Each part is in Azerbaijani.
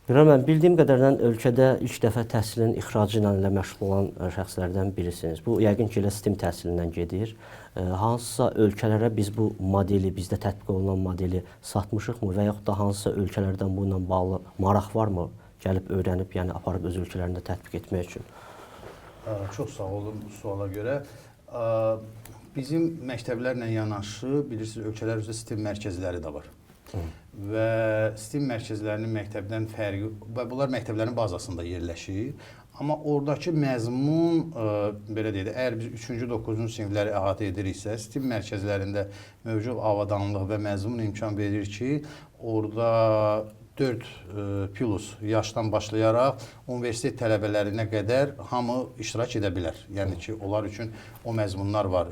Mən bildiyim qədərlə ölkədə ilk dəfə təhsilin ixracı ilə məşğul olan şəxslərdən birisiniz. Bu yəqin ki, elə STEM təhsilindən gedir. Hansısa ölkələrə biz bu modeli, bizdə tətbiq olunan modeli satmışıqmı və yaxud da hansısa ölkələrdən bununla bağlı maraq varmı? Gəlib öyrənib, yəni aparıb öz ölkələrində tətbiq etmək üçün. Çox sağ olun bu suala görə. Bizim məktəblərlə yanaşı, bilirsiniz, ölkələr üzrə STEM mərkəzləri də var. Və STEM mərkəzlərinin məktəbdən fərqi, və bunlar məktəblərin bazasında yerləşir. Amma oradakı məzmun, belə deyək, əgər biz 3-cü, 9-cu sinifləri əhatə ediriksə, STEM mərkəzlərində mövcud avadanlıq və məzmun imkan verir ki, orada 4 plus yaşdan başlayaraq universitet tələbələrinə qədər hamı iştirak edə bilər. Yəni ki, onlar üçün o məzmunlar var.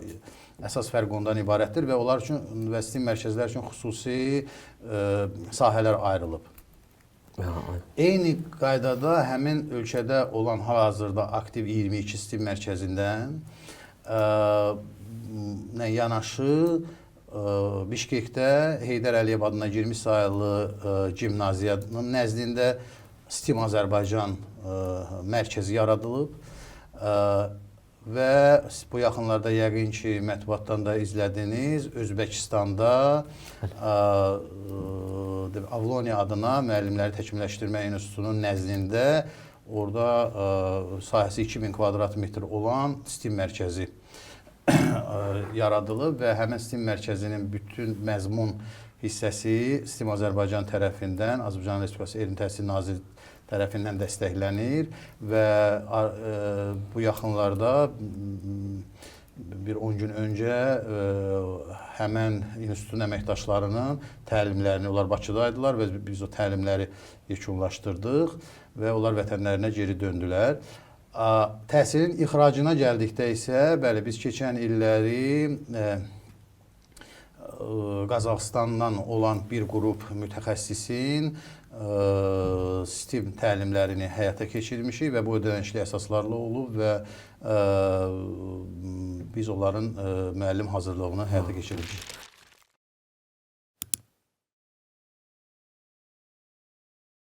Əsas fərq ondan ibarətdir və onlar üçün və STEM mərkəzlər üçün xüsusi sahələr ayrılıb. Eyni qaydada həmin ölkədə olan hal-hazırda aktiv 22 STEM mərkəzindən yanaşı Bişkekdə Heydər Əliyev adına 20 sayılı gimnaziyanın nəzdində STEM Azərbaycan mərkəzi yaradılıb. Və bu yaxınlarda yəqin ki, mətbuatdan da izlədiniz, Özbəkistanda Avloniya adına müəllimləri təkmilləşdirmə institutunun nəzdində orada sahəsi 2000 kvadrat metr olan STEM mərkəzi yaradılıb və həmin STEM mərkəzinin bütün məzmun hissəsi STEM Azərbaycan tərəfindən, Azərbaycan Respublikası Elm Təhsil Nazirliyi tərəfindən dəstəklənir və bu yaxınlarda bir 10 gün öncə həmən institutun əməkdaşlarının təlimlərini, onlar Bakıdaydılar və biz o təlimləri yekunlaşdırdıq və onlar vətənlərinə geri döndülər. Təhsilin ixracına gəldikdə isə, bəli, biz keçən illəri Qazaxıstandan olan bir qrup mütəxəssisin STEM təlimlərini həyata keçirmişik və bu ödənişli əsaslarla olub və biz onların müəllim hazırlığını həyata keçirmişik.